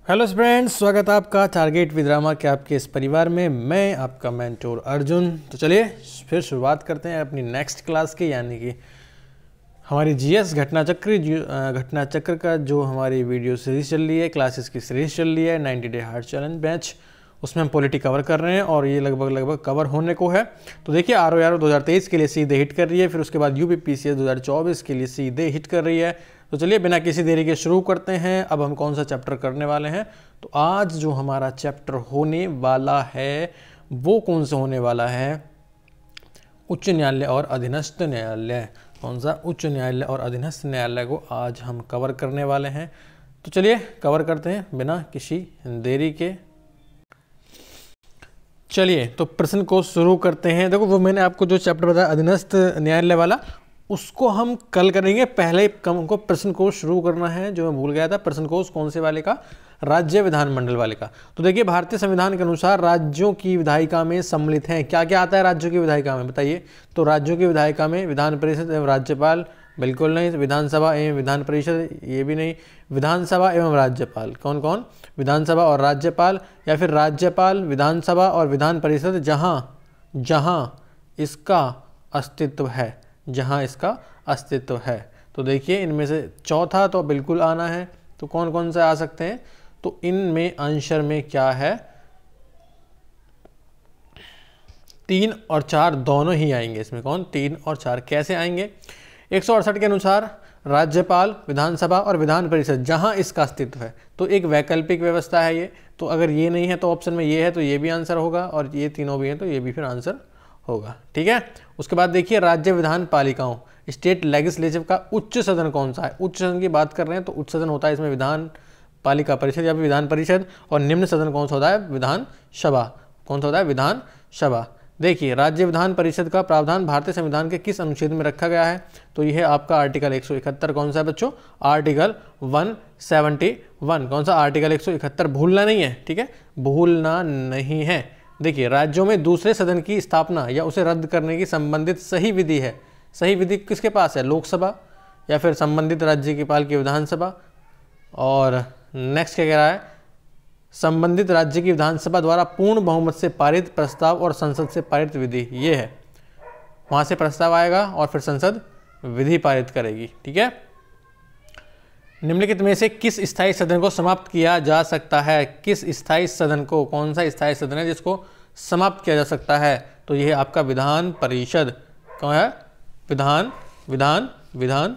Hello friends, स्वागत है आपका टारगेट विद रामा के आपके इस परिवार में। मैं आपका मेंटोर अर्जुन। तो चलिए फिर शुरुआत करते हैं अपनी नेक्स्ट क्लास की, यानी कि हमारी जीएस घटना चक्र का जो हमारी वीडियो सीरीज चल रही है, क्लासेस की सीरीज चल रही है 90 डे हार्ड चैलेंज बैच। उसमें हम पॉलिटी कवर कर रहे हैं और ये लगभग कवर होने को है। तो देखिए ROR 2023 के लिए सीधे हिट कर रही है, फिर उसके बाद UPPCS 2024 के लिए सीधे हिट कर रही है। तो चलिए बिना किसी देरी के शुरू करते हैं। अब हम कौन सा चैप्टर करने वाले हैं? तो आज जो हमारा चैप्टर होने वाला है वो कौन सा होने वाला है? उच्च न्यायालय और अधीनस्थ न्यायालय। कौन सा? उच्च न्यायालय और अधीनस्थ न्यायालय को आज हम कवर करने वाले हैं। तो चलिए कवर करते हैं बिना किसी देरी के। चलिए तो प्रश्न को शुरू करते हैं। देखो वो मैंने आपको जो चैप्टर बताया अधीनस्थ न्यायालय वाला, उसको हम कल करेंगे। पहले हमको प्रश्न कोश शुरू करना है, जो मैं भूल गया था। प्रश्न कोश कौन से वाले का? राज्य विधानमंडल वाले का। तो देखिए भारतीय संविधान के अनुसार राज्यों की विधायिका में सम्मिलित हैं। क्या क्या आता है राज्यों की विधायिका में, बताइए? तो राज्यों की विधायिका में विधान परिषद एवं राज्यपाल, बिल्कुल नहीं। विधानसभा एवं विधान परिषद, ये भी नहीं। विधानसभा एवं राज्यपाल, कौन कौन? विधानसभा और राज्यपाल, या फिर राज्यपाल, विधानसभा और विधान परिषद जहाँ इसका अस्तित्व है, जहाँ इसका अस्तित्व है। तो देखिए इनमें से चौथा तो बिल्कुल आना है। तो कौन कौन से आ सकते हैं? तो इनमें आंसर में क्या है? 3 और 4 दोनों ही आएंगे इसमें। कौन? 3 और 4 कैसे आएंगे? 168 के अनुसार राज्यपाल, विधानसभा और विधान परिषद जहां इसका अस्तित्व है। तो एक वैकल्पिक व्यवस्था है ये। तो अगर ये नहीं है तो ऑप्शन में ये है, तो ये भी आंसर होगा, और ये तीनों भी हैं तो ये भी फिर आंसर होगा। ठीक है। उसके बाद देखिए राज्य विधान पालिकाओं, स्टेट लेजिस्लेटिव का उच्च सदन कौन सा है? उच्च सदन की बात कर रहे हैं तो उच्च सदन होता है इसमें विधान पालिका परिषद या फिर विधान परिषद। और निम्न सदन कौन सा होता है? विधान सभा। कौन सा होता है? विधान सभा। देखिए राज्य विधान परिषद का प्रावधान भारतीय संविधान के किस अनुच्छेद में रखा गया है? तो यह है आपका आर्टिकल 171। कौन सा है बच्चों? आर्टिकल 171। कौन सा? आर्टिकल 171। भूलना नहीं है, ठीक है, भूलना नहीं है। देखिए राज्यों में दूसरे सदन की स्थापना या उसे रद्द करने की संबंधित सही विधि है। सही विधि किसके पास है? लोकसभा या फिर संबंधित राज्य की पाल की विधानसभा। और नेक्स्ट क्या कह रहा है? संबंधित राज्य की विधानसभा द्वारा पूर्ण बहुमत से पारित प्रस्ताव और संसद से पारित विधि, ये है। वहां से प्रस्ताव आएगा और फिर संसद विधि पारित करेगी। ठीक है। निम्नलिखित में से किस स्थायी सदन को समाप्त किया जा सकता है? किस स्थायी सदन को? कौन सा स्थायी सदन है जिसको समाप्त किया जा सकता है? तो यह आपका विधान परिषद। कौन है? विधान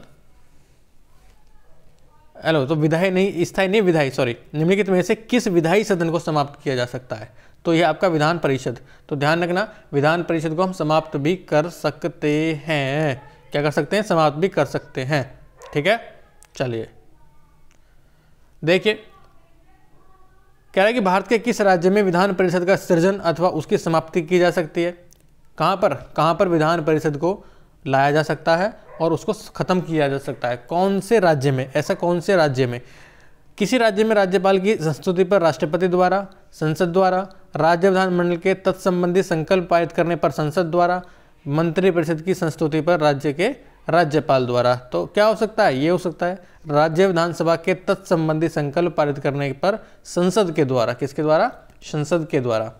हेलो, तो विधायी नहीं, स्थायी नहीं, विधायी, सॉरी। निम्नलिखित में से किस विधायी सदन को समाप्त किया जा सकता है? तो यह आपका विधान परिषद। तो ध्यान रखना, विधान परिषद को हम समाप्त भी कर सकते हैं। क्या कर सकते हैं? समाप्त भी कर सकते हैं। ठीक है। चलिए देखिए कह रहा है कि भारत के किस राज्य में विधान परिषद का सृजन अथवा उसकी समाप्ति की जा सकती है? कहाँ पर विधान परिषद को लाया जा सकता है और उसको खत्म किया जा सकता है? कौन से राज्य में? ऐसा कौन से राज्य में? किसी राज्य में राज्यपाल की संस्तुति पर राष्ट्रपति द्वारा, संसद द्वारा, राज्य विधानमंडल के तत्संबंधी संकल्प पारित करने पर संसद द्वारा, मंत्री परिषद की संस्तुति पर राज्य के राज्यपाल द्वारा। तो क्या हो सकता है? ये हो सकता है राज्य विधानसभा के तत्संबंधी संकल्प पारित करने पर संसद के द्वारा। किसके द्वारा? संसद के द्वारा।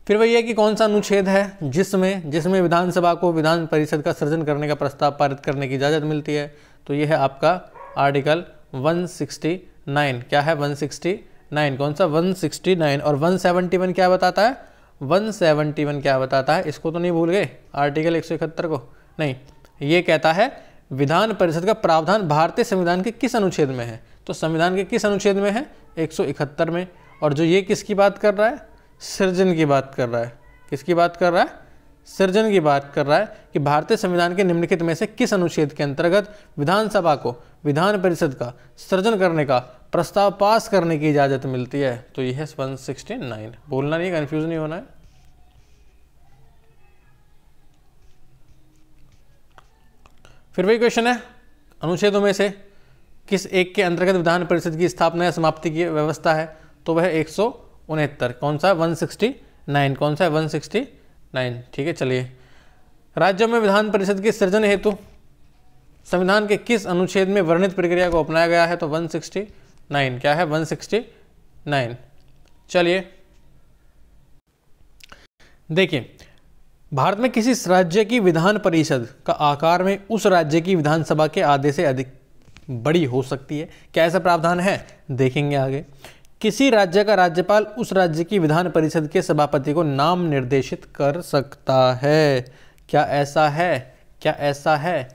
फिर वही है कि कौन सा अनुच्छेद है जिसमें विधानसभा को विधान परिषद का सृजन करने का प्रस्ताव पारित करने की इजाजत मिलती है? तो यह है आपका आर्टिकल 169। क्या है? 169। कौन सा? 169। और 171 क्या बताता है? 171 क्या बताता है? इसको तो नहीं भूल गए, आर्टिकल 171 को? नहीं, ये कहता है विधान परिषद का प्रावधान भारतीय संविधान के किस अनुच्छेद में है? तो संविधान के किस अनुच्छेद में है? 171 में। और जो ये किसकी बात कर रहा है? सृजन की बात कर रहा है। किसकी बात कर रहा है? सृजन की बात कर रहा है कि भारतीय संविधान के निम्नलिखित में से किस अनुच्छेद के अंतर्गत विधानसभा को विधान परिषद का सृजन करने का प्रस्ताव पास करने की इजाजत मिलती है? तो यह है 169। बोलना नहीं, कंफ्यूज नहीं होना है। फिर वही क्वेश्चन है, अनुच्छेदों में से किस एक के अंतर्गत विधान परिषद की स्थापना या समाप्ति की व्यवस्था है? तो वह 169। कौन सा? 169। कौन सा है? 169। ठीक है। चलिए राज्यों में विधान परिषद के सृजन हेतु संविधान के किस अनुच्छेद में वर्णित प्रक्रिया को अपनाया गया है? तो 169 169। क्या है? 169। चलिए देखिए, भारत में किसी राज्य की विधान परिषद का आकार में उस राज्य की विधानसभा के आधे से अधिक बड़ी हो सकती है। क्या ऐसा प्रावधान है? देखेंगे आगे। किसी राज्य का राज्यपाल उस राज्य की विधान परिषद के सभापति को नाम निर्देशित कर सकता है। क्या ऐसा है? क्या ऐसा है?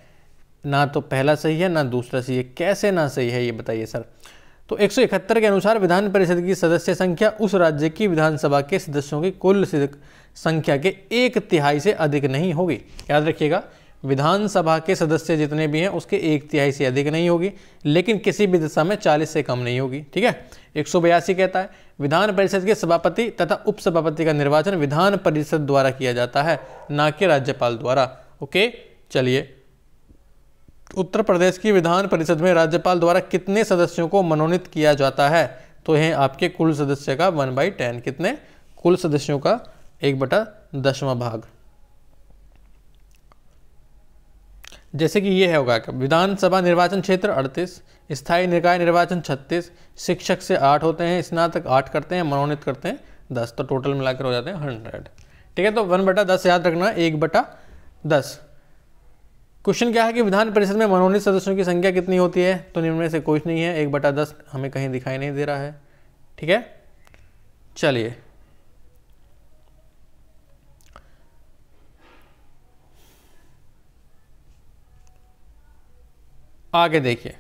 ना तो पहला सही है ना दूसरा सही है। कैसे ना सही है ये बताइए सर। तो 171 के अनुसार विधान परिषद की सदस्य संख्या उस राज्य की विधानसभा के सदस्यों की कुल संख्या के 1/3 से अधिक नहीं होगी। याद रखिएगा, विधानसभा के सदस्य जितने भी हैं उसके 1/3 से अधिक नहीं होगी, लेकिन किसी भी दिशा में 40 से कम नहीं होगी। ठीक है। 182 कहता है विधान परिषद के सभापति तथा उपसभापति का निर्वाचन विधान परिषद द्वारा किया जाता है, ना कि राज्यपाल द्वारा। ओके, चलिए, उत्तर प्रदेश की विधान परिषद में राज्यपाल द्वारा कितने सदस्यों को मनोनीत किया जाता है? तो यह आपके कुल सदस्य का 1/10। कितने? कुल सदस्यों का 1/10वां भाग। जैसे कि ये है होगा, विधानसभा निर्वाचन क्षेत्र 38, स्थायी निकाय निर्वाचन 36, शिक्षक से 8 होते हैं, स्नातक 8 करते हैं, मनोनीत करते हैं 10, तो टोटल मिलाकर हो जाते हैं 100। ठीक है, तो 1/10 याद रखना, 1/10। क्वेश्चन क्या है कि विधान परिषद में मनोनीत सदस्यों की संख्या कितनी होती है? तो निम्न में से कुछ नहीं है, 1/10 हमें कहीं दिखाई नहीं दे रहा है। ठीक है, चलिए आगे देखिए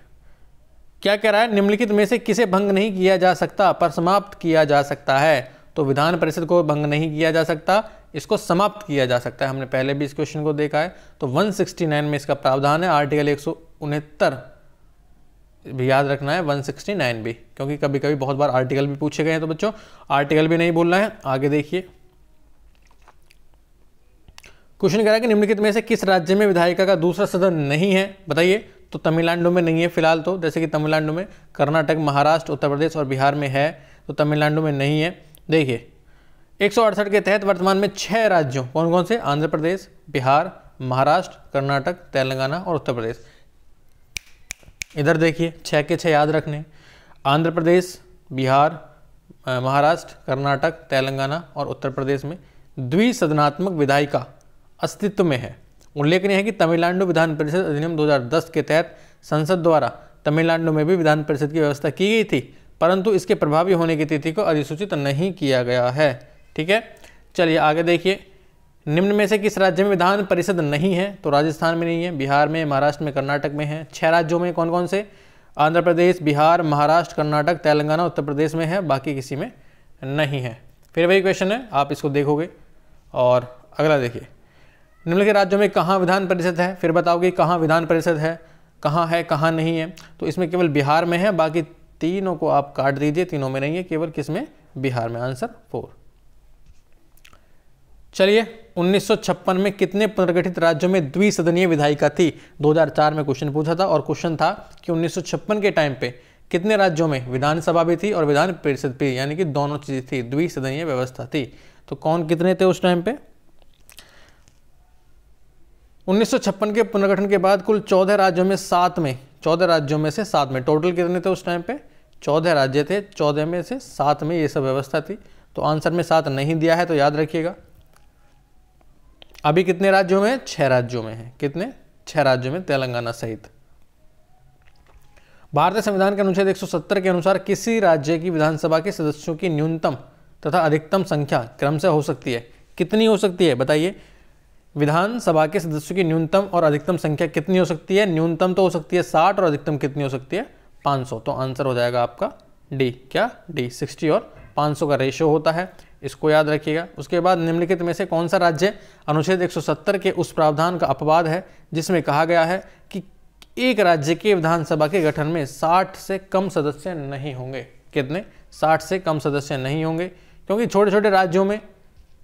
क्या कह रहा है। निम्नलिखित में से किसे भंग नहीं किया जा सकता पर समाप्त किया जा सकता है? तो विधान परिषद को भंग नहीं किया जा सकता, इसको समाप्त किया जा सकता है। हमने पहले भी इस क्वेश्चन को देखा है। तो 169 में इसका प्रावधान है। आर्टिकल 169 भी याद रखना है, 169 भी, क्योंकि कभी कभी बहुत बार आर्टिकल भी पूछे गए हैं, तो बच्चों आर्टिकल भी नहीं बोलना है। आगे देखिए, क्वेश्चन कह रहा है कि निम्नलिखित में से किस राज्य में विधायिका का दूसरा सदन नहीं है? बताइए। तो तमिलनाडु में नहीं है फिलहाल, तो जैसे कि तमिलनाडु में, कर्नाटक, महाराष्ट्र, उत्तर प्रदेश और बिहार में है, तो तमिलनाडु में नहीं है। देखिए 168 के तहत वर्तमान में 6 राज्यों, कौन कौन से? आंध्र प्रदेश, बिहार, महाराष्ट्र, कर्नाटक, तेलंगाना और उत्तर प्रदेश। इधर देखिए 6 के 6 याद रखने, आंध्र प्रदेश, बिहार, महाराष्ट्र, कर्नाटक, तेलंगाना और उत्तर प्रदेश में द्विसदनात्मक विधायिका अस्तित्व में है। उल्लेखनीय है कि तमिलनाडु विधान परिषद अधिनियम 2010 के तहत संसद द्वारा तमिलनाडु में भी विधान परिषद की व्यवस्था की गई थी, परंतु इसके प्रभावी होने की तिथि को अधिसूचित नहीं किया गया है। ठीक है, चलिए आगे देखिए। निम्न में से किस राज्य में विधान परिषद नहीं है? तो राजस्थान में नहीं है, बिहार में, महाराष्ट्र में, कर्नाटक में है। 6 राज्यों में कौन कौन से? आंध्र प्रदेश, बिहार, महाराष्ट्र, कर्नाटक, तेलंगाना, उत्तर प्रदेश में है, बाकी किसी में नहीं है। फिर वही क्वेश्चन है, आप इसको देखोगे। और अगला देखिए, निम्नलिखित राज्यों में कहाँ विधान परिषद है? फिर बताओगे कहाँ विधान परिषद है, कहाँ नहीं है। तो इसमें केवल बिहार में है, बाकी तीनों को आप काट दीजिए, तीनों में नहीं है, केवल किस में? बिहार में। आंसर 4। चलिए 1956 में कितने पुनर्गठित राज्यों में द्विसदनीय विधायिका थी? 2004 में क्वेश्चन पूछा था, और क्वेश्चन था कि 1956 के टाइम पे कितने राज्यों में विधानसभा भी थी और विधान परिषद भी, यानी कि दोनों चीजें थी, द्विसदनीय व्यवस्था थी। तो कौन कितने थे उस टाइम पे? 1956 के पुनर्गठन के बाद कुल 14 राज्यों में 7 में, 14 राज्यों में से 7 में, टोटल कितने थे उस टाइम पे? 14 राज्य थे, 14 में से 7 में ये सब व्यवस्था थी। तो आंसर में 7 नहीं दिया है, तो याद रखिएगा। अभी कितने राज्यों में? 6 राज्यों में है। कितने? 6 राज्यों में, तेलंगाना सहित। भारतीय संविधान के अनुच्छेद 170 के अनुसार किसी राज्य की विधानसभा के सदस्यों की न्यूनतम तथा अधिकतम संख्या क्रमशः हो सकती है। कितनी हो सकती है बताइए? विधानसभा के सदस्यों की न्यूनतम और अधिकतम संख्या कितनी हो सकती है? न्यूनतम तो हो सकती है 60 और अधिकतम कितनी हो सकती है? 500। तो आंसर हो जाएगा आपका डी। क्या? डी। 60 और 500 का रेशियो होता है, इसको याद रखिएगा। उसके बाद निम्नलिखित में से कौन सा राज्य अनुच्छेद 170 के उस प्रावधान का अपवाद है जिसमें कहा गया है कि एक राज्य के विधानसभा के गठन में 60 से कम सदस्य नहीं होंगे? कितने? 60 से कम सदस्य नहीं होंगे, क्योंकि छोटे छोटे राज्यों में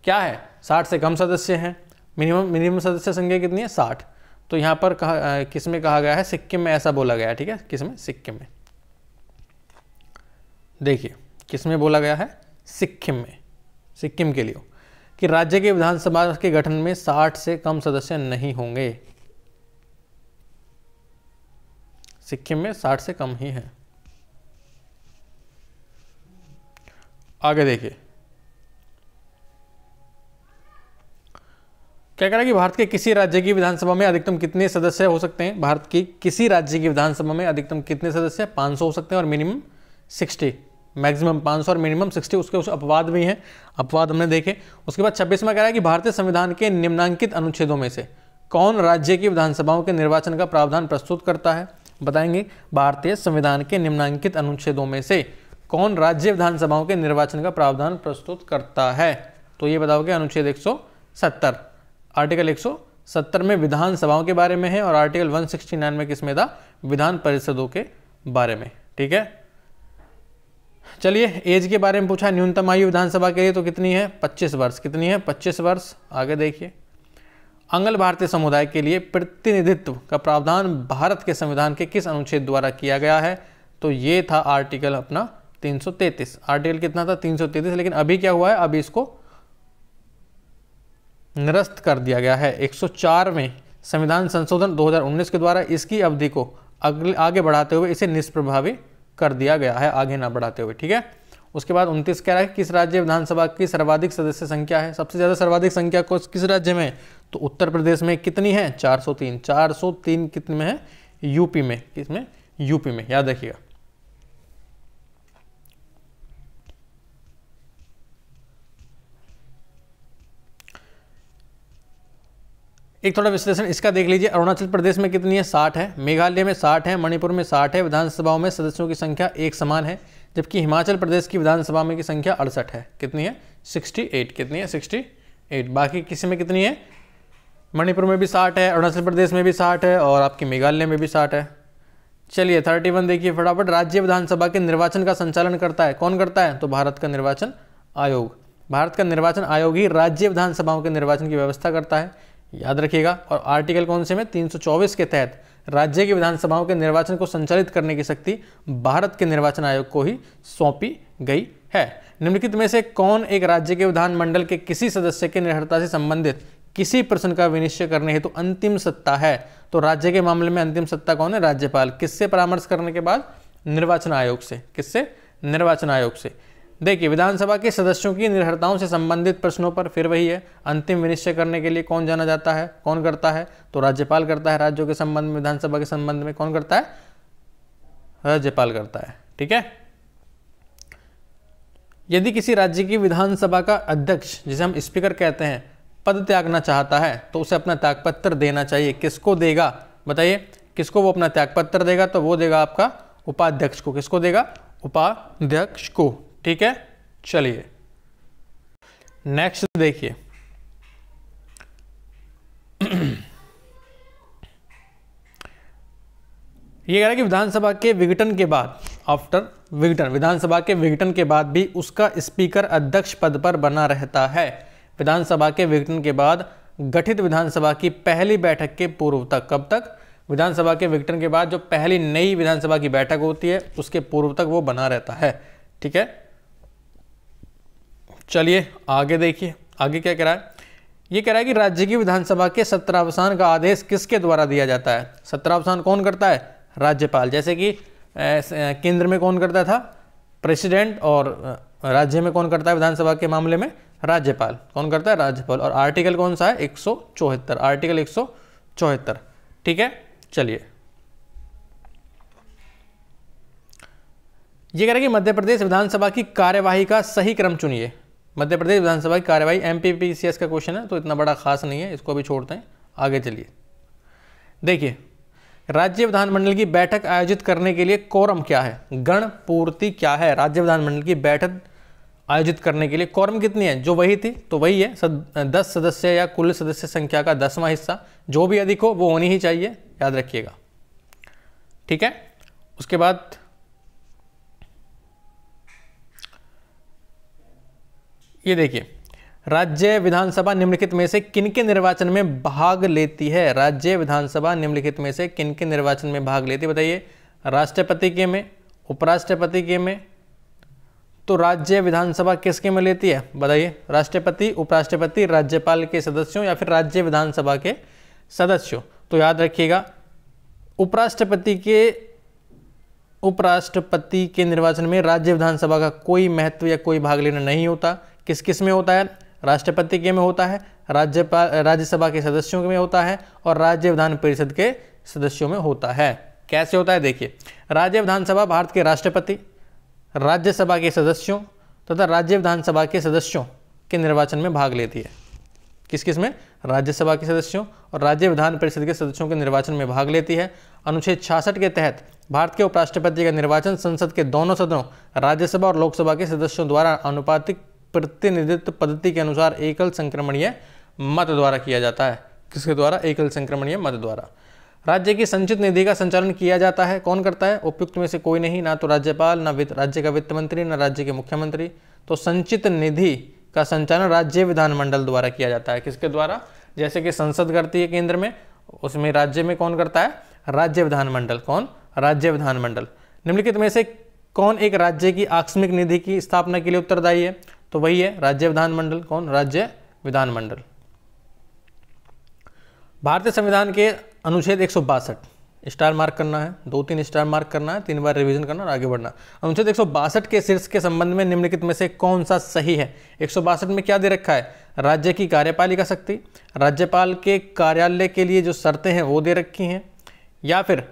क्या है, 60 से कम सदस्य हैं। मिनिमम सदस्य संख्या कितनी है? 60। तो यहाँ पर किस में कहा गया है? सिक्किम में ऐसा बोला गया है। ठीक है, किस में? सिक्किम में। देखिए किस में बोला गया है? सिक्किम में। सिक्किम के लिए कि राज्य के विधानसभा के गठन में 60 से कम सदस्य नहीं होंगे। सिक्किम में 60 से कम ही है। आगे देखिए क्या कह रहा है कि भारत के किसी राज्य की विधानसभा में अधिकतम कितने सदस्य हो सकते हैं। भारत की किसी राज्य की विधानसभा में अधिकतम कितने सदस्य, 500 हो सकते हैं और मिनिमम 60, मैक्सिमम 500 और मिनिमम 60। उसके उस अपवाद भी हैं, अपवाद हमने देखे। उसके बाद 26वां कह रहा है कि भारतीय संविधान के निम्नांकित अनुच्छेदों में से कौन राज्य की विधानसभाओं के निर्वाचन का प्रावधान प्रस्तुत करता है। बताएंगे भारतीय संविधान के निम्नांकित अनुच्छेदों में से कौन राज्य विधानसभाओं के निर्वाचन का प्रावधान प्रस्तुत करता है। तो ये बताओगे अनुच्छेद 170, आर्टिकल 170 में विधानसभाओं के बारे में है और आर्टिकल 169 में किसमें था, विधान परिषदों के बारे में। ठीक है, चलिए एज के बारे में पूछा, न्यूनतम आयु विधानसभा के लिए तो कितनी है, 25 वर्ष। कितनी है, 25 वर्ष। आगे देखिए अंगल भारतीय समुदाय के लिए प्रतिनिधित्व का प्रावधान भारत के संविधान के किस अनुच्छेद द्वारा किया गया है। तो ये था आर्टिकल अपना 333। आर्टिकल कितना था, 333। लेकिन अभी क्या हुआ है, अभी इसको निरस्त कर दिया गया है 104 में संविधान संशोधन 2019 के द्वारा। इसकी अवधि को आगे बढ़ाते हुए इसे निष्प्रभावी कर दिया गया है, आगे ना बढ़ाते हुए। ठीक है, उसके बाद 29 कह रहा है किस राज्य विधानसभा की सर्वाधिक सदस्य संख्या है। सबसे ज़्यादा सर्वाधिक संख्या को किस राज्य में, तो उत्तर प्रदेश में। कितनी है, 403। 403 कितने में है, यूपी में। किसमें, यूपी में, याद रखिएगा। एक थोड़ा विश्लेषण इसका देख लीजिए। अरुणाचल प्रदेश में कितनी है, 60 है। मेघालय में 60 है। मणिपुर में 60 है। विधानसभाओं में सदस्यों की संख्या एक समान है। जबकि हिमाचल प्रदेश की विधानसभा में की संख्या 68 है। कितनी है, 68। कितनी है, 68। बाकी किसी में कितनी है, मणिपुर में भी 60 है, अरुणाचल प्रदेश में भी 60 है और आपकी मेघालय में भी 60 है। चलिए 31 देखिए फटाफट। राज्य विधानसभा के निर्वाचन का संचालन करता है, कौन करता है, तो भारत का निर्वाचन आयोग। भारत का निर्वाचन आयोग ही राज्य विधानसभाओं के निर्वाचन की व्यवस्था करता है, याद रखिएगा। और आर्टिकल कौन से में, 324 के तहत राज्य की विधानसभाओं के निर्वाचन को संचालित करने की शक्ति भारत के निर्वाचन आयोग को ही सौंपी गई है। निम्नलिखित में से कौन एक राज्य के विधानमंडल के किसी सदस्य के निर्भरता से संबंधित किसी प्रश्न का विनिश्चय करने हेतु अंतिम सत्ता है। तो राज्य के मामले में अंतिम सत्ता कौन है, राज्यपाल। किससे परामर्श करने के बाद, निर्वाचन आयोग से। किससे, निर्वाचन आयोग से। देखिए विधानसभा के सदस्यों की निर्भरताओं से संबंधित प्रश्नों पर फिर वही है, अंतिम विनिश्चय करने के लिए कौन जाना जाता है, कौन करता है, तो राज्यपाल करता है। राज्यों के संबंध में, विधानसभा के संबंध में कौन करता है, राज्यपाल करता है। ठीक है, यदि किसी राज्य की विधानसभा का अध्यक्ष, जिसे हम स्पीकर कहते हैं, पद त्यागना चाहता है तो उसे अपना त्यागपत्र देना चाहिए। किसको देगा, बताइए किसको वो अपना त्यागपत्र देगा, तो वो देगा आपका उपाध्यक्ष को। किसको देगा, उपाध्यक्ष को। ठीक है, चलिए नेक्स्ट देखिए। ये कह रहा है कि विधानसभा के विघटन के बाद, आफ्टर विघटन, विधानसभा के विघटन के बाद भी उसका स्पीकर अध्यक्ष पद पर बना रहता है। विधानसभा के विघटन के बाद गठित विधानसभा की पहली बैठक के पूर्व तक, कब तक, विधानसभा के विघटन के बाद जो पहली नई विधानसभा की बैठक होती है उसके पूर्व तक वो बना रहता है। ठीक है, चलिए आगे देखिए, आगे क्या कह रहा है। ये कह रहा है कि राज्य की विधानसभा के सत्रावसान का आदेश किसके द्वारा दिया जाता है। सत्रावसान कौन करता है, राज्यपाल। जैसे कि केंद्र में कौन करता था, प्रेसिडेंट, और राज्य में कौन करता है विधानसभा के मामले में, राज्यपाल। कौन करता है, राज्यपाल। और आर्टिकल कौन सा है, 174, आर्टिकल 174। ठीक है, चलिए ये कह रहा है कि मध्य प्रदेश विधानसभा की कार्यवाही का सही क्रम चुनिए। मध्य प्रदेश विधानसभा की कार्यवाही, एमपीपीसीएस का क्वेश्चन है तो इतना बड़ा खास नहीं है, इसको अभी छोड़ते हैं। आगे चलिए देखिए, राज्य विधानमंडल की बैठक आयोजित करने के लिए कोरम क्या है, गण पूर्ति क्या है। राज्य विधानमंडल की बैठक आयोजित करने के लिए कोरम कितनी है, जो वही थी तो वही है 10 सदस्य या कुल सदस्य संख्या का 10वां हिस्सा, जो भी अधिक हो वो होनी ही चाहिए, याद रखिएगा। ठीक है, उसके बाद ये देखिए, राज्य विधानसभा निम्नलिखित में से किनके निर्वाचन में भाग लेती है। राज्य विधानसभा निम्नलिखित में से किनके निर्वाचन में भाग लेती है, बताइए। राष्ट्रपति के में, उपराष्ट्रपति के में, तो राज्य विधानसभा किसके में लेती है, बताइए। राष्ट्रपति, उपराष्ट्रपति, राज्यपाल के सदस्यों या फिर राज्य विधानसभा के सदस्यों। तो याद रखिएगा, उपराष्ट्रपति के निर्वाचन में राज्य विधानसभा का कोई महत्व या कोई भाग लेना नहीं होता। किस किस में होता है? राष्ट्रपति के में होता है, राज्यसभा के सदस्यों में होता है और राज्य विधान परिषद के सदस्यों में होता है। कैसे होता है देखिए, राज्य विधानसभा भारत के राष्ट्रपति, राज्यसभा के सदस्यों तथा राज्य विधानसभा के सदस्यों के निर्वाचन में भाग लेती है। किस किस में? राज्यसभा के सदस्यों और राज्य विधान परिषद के सदस्यों के निर्वाचन में भाग लेती है। अनुच्छेद 66 के तहत भारत के उपराष्ट्रपति का निर्वाचन संसद के दोनों सदनों, राज्यसभा और लोकसभा के सदस्यों द्वारा अनुपातिक प्रतिनिधित्व पद्धति के अनुसार एकल संक्रमणीय मत द्वारा किया जाता है। किसके द्वारा? एकल संक्रमणीय मत द्वारा। राज्य की संचित निधि का संचालन किया जाता है। कौन करता है? उपयुक्त में से कोई नहीं, ना तो राज्यपाल, ना राज्य का वित्त मंत्री, ना राज्य के मुख्यमंत्री। तो संचित निधि का संचालन राज्य विधानमंडल द्वारा किया जाता है। किसके द्वारा? जैसे कि संसद करती है केंद्र में, उसमें राज्य में कौन करता है? राज्य विधानमंडल। कौन? राज्य विधानमंडल। निम्नलिखित में से कौन एक राज्य की आकस्मिक निधि की स्थापना के लिए उत्तरदायी है? तो वही है राज्य विधानमंडल। कौन? राज्य विधानमंडल। भारतीय संविधान के अनुच्छेद 162, स्टार मार्क करना है, 2-3 स्टार मार्क करना है, 3 बार रिवीजन करना और आगे बढ़ना। अनुच्छेद 162 के शीर्ष के संबंध में निम्नलिखित में से कौन सा सही है? 162 में क्या दे रखा है? राज्य की कार्यपालिका शक्ति, राज्यपाल के कार्यालय के लिए जो शर्तें हैं वो दे रखी हैं, या फिर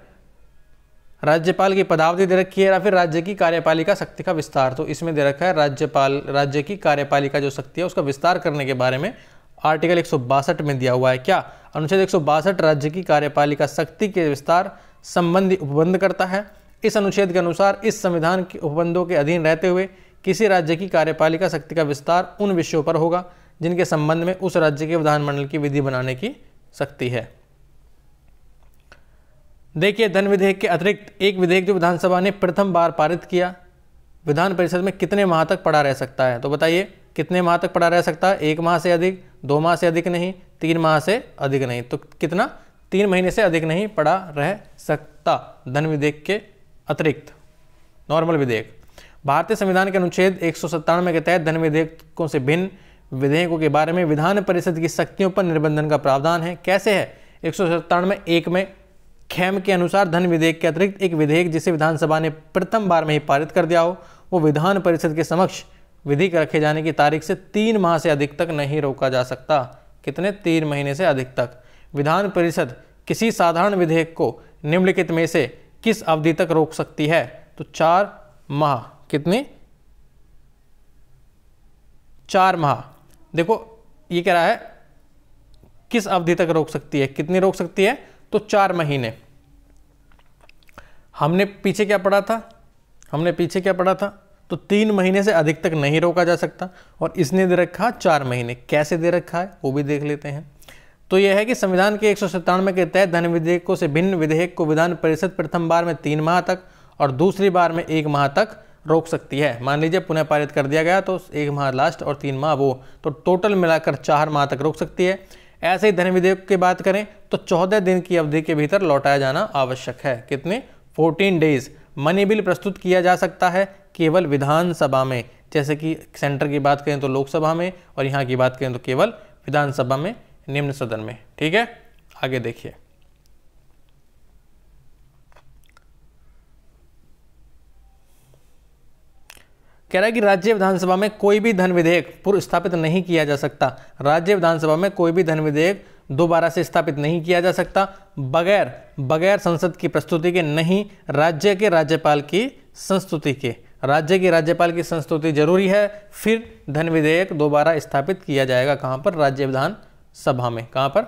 राज्यपाल की पदावधि दे रखी है, या फिर राज्य की कार्यपालिका शक्ति का विस्तार। तो इसमें दे रखा है राज्य की कार्यपालिका जो शक्ति है उसका विस्तार करने के बारे में आर्टिकल 162 में दिया हुआ है। क्या? अनुच्छेद 162 राज्य की कार्यपालिका शक्ति के विस्तार संबंधी उपबंध करता है। इस अनुच्छेद के अनुसार इस संविधान के उपबंधों के अधीन रहते हुए किसी राज्य की कार्यपालिका शक्ति का विस्तार उन विषयों पर होगा जिनके संबंध में उस राज्य के विधानमंडल की विधि बनाने की शक्ति है। देखिए, धन विधेयक के अतिरिक्त एक विधेयक जो विधानसभा ने प्रथम बार पारित किया, विधान परिषद में कितने माह तक पड़ा रह सकता है? तो बताइए कितने माह तक पड़ा रह सकता है? 1 माह से अधिक, 2 माह से अधिक नहीं, 3 माह से अधिक नहीं। तो कितना? 3 महीने से अधिक नहीं पड़ा रह सकता धन विधेयक के अतिरिक्त। नॉर्मल विधेयक। भारतीय संविधान के अनुच्छेद 197 के तहत धन विधेयकों से भिन्न विधेयकों के बारे में विधान परिषद की शक्तियों पर निर्बंधन का प्रावधान है। कैसे है? 197(1) में खेम के अनुसार धन विधेयक के अतिरिक्त एक विधेयक जिसे विधानसभा ने प्रथम बार में ही पारित कर दिया हो, वो विधान परिषद के समक्ष विधि रखे जाने की तारीख से 3 माह से अधिक तक नहीं रोका जा सकता। कितने? 3 महीने से अधिक तक। विधान परिषद किसी साधारण विधेयक को निम्नलिखित में से किस अवधि तक रोक सकती है? तो 4 माह। कितनी? 4 माह। देखो ये कह रहा है किस अवधि तक रोक सकती है, कितनी रोक सकती है? तो 4 महीने। हमने पीछे क्या पढ़ा था? तो 3 महीने से अधिक तक नहीं रोका जा सकता, और इसने दे रखा 4 महीने। कैसे दे रखा है वो भी देख लेते हैं। तो यह है कि संविधान के 197 के तहत धन विधेयकों से भिन्न विधेयक को विधान परिषद प्रथम बार में 3 माह तक और दूसरी बार में 1 माह तक रोक सकती है। मान लीजिए पुनः पारित कर दिया गया तो 1 माह लास्ट और 3 माह वो, तो टोटल मिलाकर 4 माह तक रोक सकती है। ऐसे ही धन विधेयक की बात करें तो 14 दिन की अवधि के भीतर लौटाया जाना आवश्यक है। कितने? 14 डेज। मनी बिल प्रस्तुत किया जा सकता है केवल विधानसभा में, जैसे कि सेंटर की बात करें तो लोकसभा में, और यहाँ की बात करें तो केवल विधानसभा में, निम्न सदन में। ठीक है, आगे देखिए। कह रहा है कि राज्य विधानसभा में कोई भी धन विधेयक पूर्व स्थापित नहीं किया जा सकता। राज्य विधानसभा में कोई भी धन विधेयक दोबारा से स्थापित नहीं किया जा सकता बगैर संसद की प्रस्तुति के, नहीं राज्य के राज्यपाल की संस्तुति के। राज्य के राज्यपाल की संस्तुति जरूरी है, फिर धन विधेयक दोबारा स्थापित किया जाएगा। कहाँ पर? राज्य विधानसभा में। कहाँ पर?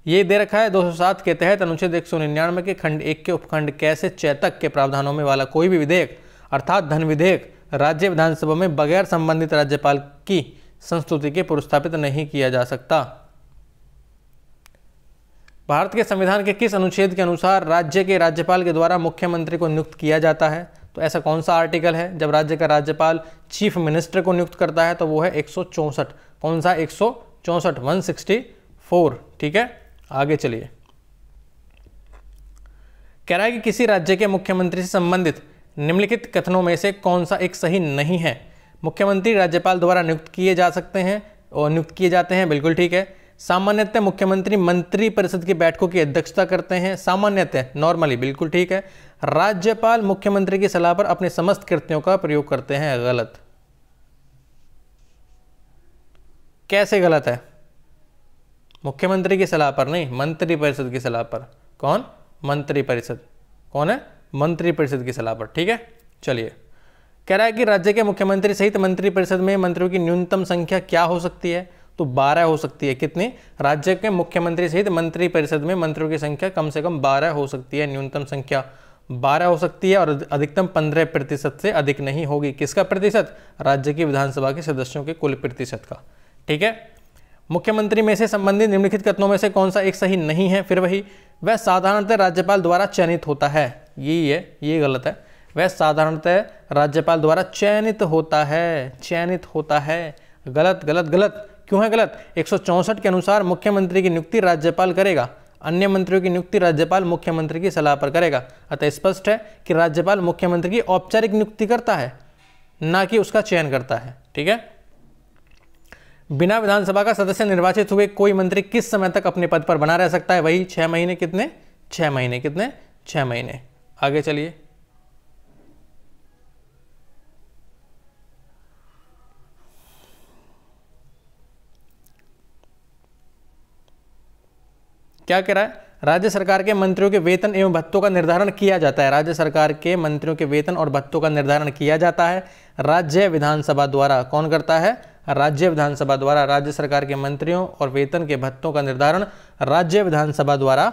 ये दे रखा है 207 के तहत अनुच्छेद 199 के खंड 1 के उपखंड कैसे चैतक के प्रावधानों में वाला कोई भी विधेयक अर्थात धन विधेयक राज्य विधानसभा में बगैर संबंधित राज्यपाल की संस्तुति के पुरस्तापित नहीं किया जा सकता। भारत के संविधान के किस अनुच्छेद के अनुसार राज्य के राज्यपाल के द्वारा मुख्यमंत्री को नियुक्त किया जाता है? तो ऐसा कौन सा आर्टिकल है जब राज्य का राज्यपाल चीफ मिनिस्टर को नियुक्त करता है? तो वो है 164। कौन सा? 164, 164। ठीक है, आगे चलिए। कह रहा है कि किसी राज्य के मुख्यमंत्री से संबंधित निम्नलिखित कथनों में से कौन सा एक सही नहीं है? मुख्यमंत्री राज्यपाल द्वारा नियुक्त किए जा सकते हैं और नियुक्त किए जाते हैं, बिल्कुल ठीक है। सामान्यतः मुख्यमंत्री मंत्रिपरिषद की बैठकों की अध्यक्षता करते हैं। सामान्यतः, नॉर्मली, बिल्कुल ठीक है। राज्यपाल मुख्यमंत्री की सलाह पर अपने समस्त कृत्यों का प्रयोग करते हैं। गलत। कैसे गलत है? मुख्यमंत्री की सलाह पर नहीं, मंत्रिपरिषद की सलाह पर। कौन? मंत्रिपरिषद। कौन है? मंत्रिपरिषद की सलाह पर। ठीक है, चलिए। कह रहा है कि राज्य के मुख्यमंत्री सहित मंत्रिपरिषद में मंत्रियों की न्यूनतम संख्या क्या हो सकती है? तो 12 हो सकती है। कितनी? राज्य के मुख्यमंत्री सहित मंत्रिपरिषद में मंत्रियों की संख्या कम से कम 12 हो सकती है। न्यूनतम संख्या 12 हो सकती है और अधिकतम 15% से अधिक नहीं होगी। किसका प्रतिशत? राज्य की विधानसभा के सदस्यों के कुल प्रतिशत का। ठीक है। मुख्यमंत्री में से संबंधित निम्नलिखित कथनों में से कौन सा एक सही नहीं है? फिर वही, वह साधारणतः राज्यपाल द्वारा चयनित होता है। यही है, ये गलत है। वह साधारणतः राज्यपाल द्वारा चयनित होता है। चयनित होता है। गलत गलत गलत। क्यों है गलत? 164 के अनुसार मुख्यमंत्री की नियुक्ति राज्यपाल करेगा, अन्य मंत्रियों की नियुक्ति राज्यपाल मुख्यमंत्री की सलाह पर करेगा। अतः स्पष्ट है कि राज्यपाल मुख्यमंत्री की औपचारिक नियुक्ति करता है, ना कि उसका चयन करता है। ठीक है। बिना विधानसभा का सदस्य निर्वाचित हुए कोई मंत्री किस समय तक अपने पद पर बना रह सकता है? वही 6 महीने। कितने? 6 महीने। कितने? 6 महीने। आगे चलिए। क्या कह रहा है? राज्य सरकार के मंत्रियों के वेतन एवं भत्तों का निर्धारण किया जाता है। राज्य सरकार के मंत्रियों के वेतन और भत्तों का निर्धारण किया जाता है राज्य विधानसभा द्वारा। कौन करता है? राज्य विधानसभा द्वारा। राज्य सरकार के मंत्रियों और वेतन के भत्तों का निर्धारण राज्य विधानसभा द्वारा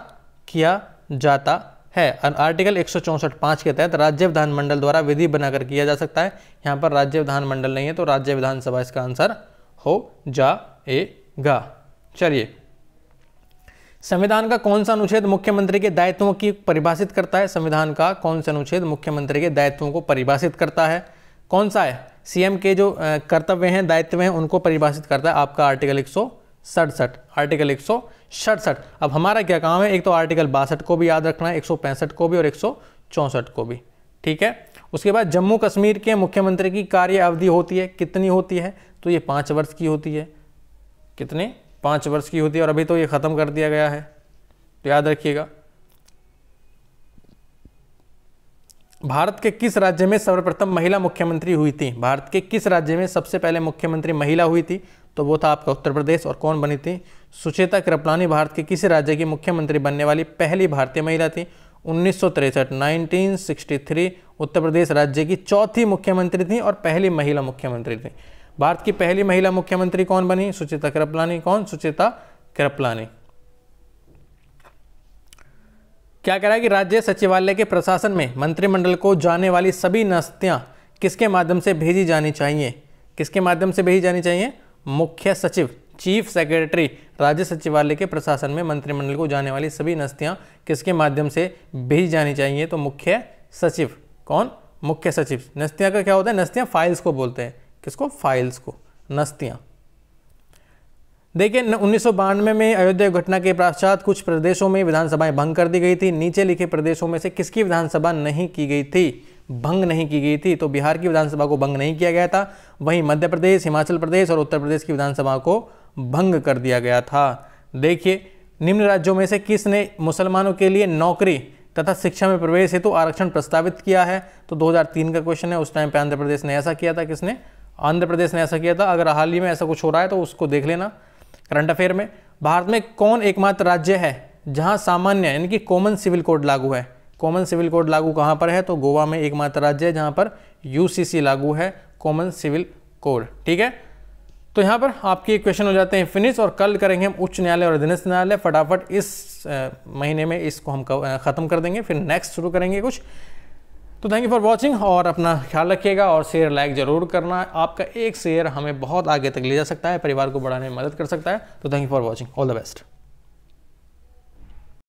किया जाता है। आर्टिकल 164(5) के तहत राज्य विधानमंडल द्वारा विधि बनाकर किया जा सकता है। यहाँ पर राज्य विधानमंडल नहीं है, तो राज्य विधानसभा इसका आंसर हो जाएगा। चलिए। संविधान का कौन सा अनुच्छेद मुख्यमंत्री के दायित्वों की परिभाषित करता है? संविधान का कौन सा अनुच्छेद मुख्यमंत्री के दायित्वों को परिभाषित करता है? कौन सा है? सीएम के जो कर्तव्य हैं, दायित्व हैं, उनको परिभाषित करता है आपका आर्टिकल 167। आर्टिकल 167। अब हमारा क्या काम है? एक तो आर्टिकल 62 को भी याद रखना है, 165 को भी और 164 को भी। ठीक है। उसके बाद जम्मू कश्मीर के मुख्यमंत्री की कार्य अवधि होती है। कितनी होती है? तो ये 5 वर्ष की होती है। कितने? 5 वर्ष की होती है। और अभी तो ये खत्म कर दिया गया है, तो याद रखिएगा। भारत के किस राज्य में सर्वप्रथम महिला मुख्यमंत्री हुई थी? भारत के किस राज्य में सबसे पहले मुख्यमंत्री महिला हुई थी? तो वो था आपका उत्तर प्रदेश। और कौन बनी थी? सुचेता कृपलानी भारत के किस राज्य की मुख्यमंत्री बनने वाली पहली भारतीय महिला थी? 1963, 1963 उत्तर प्रदेश राज्य की चौथी मुख्यमंत्री थी और पहली महिला मुख्यमंत्री थी। भारत की पहली महिला मुख्यमंत्री कौन बनी? सुचेता कृपलानी। कौन? सुचेता कृपलानी। क्या कह रहा है कि राज्य सचिवालय के प्रशासन में मंत्रिमंडल को जाने वाली सभी न्यस्तियां किसके माध्यम से भेजी जानी चाहिए? किसके माध्यम से भेजी जानी चाहिए? मुख्य सचिव, चीफ सेक्रेटरी। राज्य सचिवालय के प्रशासन में मंत्रिमंडल को जाने वाली सभी न्यस्तियां किसके माध्यम से भेजी जानी चाहिए? तो मुख्य सचिव। कौन? मुख्य सचिव। न्यस्तियां का क्या होता है? न्यस्तियां फाइल्स को बोलते हैं। किसको? फाइल्स को, न्यस्तियां। देखिए 1992 में अयोध्या घटना के पश्चात कुछ प्रदेशों में विधानसभाएं भंग कर दी गई थी। नीचे लिखे प्रदेशों में से किसकी विधानसभा नहीं की गई थी? भंग नहीं की गई थी। तो बिहार की विधानसभा को भंग नहीं किया गया था। वहीं मध्य प्रदेश, हिमाचल प्रदेश और उत्तर प्रदेश की विधानसभा को भंग कर दिया गया था। देखिए निम्न राज्यों में से किसने मुसलमानों के लिए नौकरी तथा शिक्षा में प्रवेश हेतु आरक्षण प्रस्तावित किया है? तो 2003 का क्वेश्चन है। उस टाइम पे आंध्र प्रदेश ने ऐसा किया था। किसने? आंध्र प्रदेश ने ऐसा किया था। अगर हाल ही में ऐसा कुछ हो रहा है तो उसको देख लेना करंट अफेयर में। भारत में कौन एकमात्र राज्य है जहां सामान्य यानी कि कॉमन सिविल कोड लागू है? कॉमन सिविल कोड लागू कहां पर है? तो गोवा में एकमात्र राज्य है जहां पर यूसीसी लागू है, कॉमन सिविल कोड। ठीक है। तो यहाँ पर आपके क्वेश्चन हो जाते हैं फिनिश। और कल करेंगे हम उच्च न्यायालय और अधीनस्थ न्यायालय। फटाफट इस महीने में इसको हम खत्म कर देंगे, फिर नेक्स्ट शुरू करेंगे कुछ। तो थैंक यू फॉर वॉचिंग और अपना ख्याल रखिएगा और शेयर लाइक जरूर करना। आपका एक शेयर हमें बहुत आगे तक ले जा सकता है, परिवार को बढ़ाने में मदद कर सकता है। तो thank you for watching. All the best.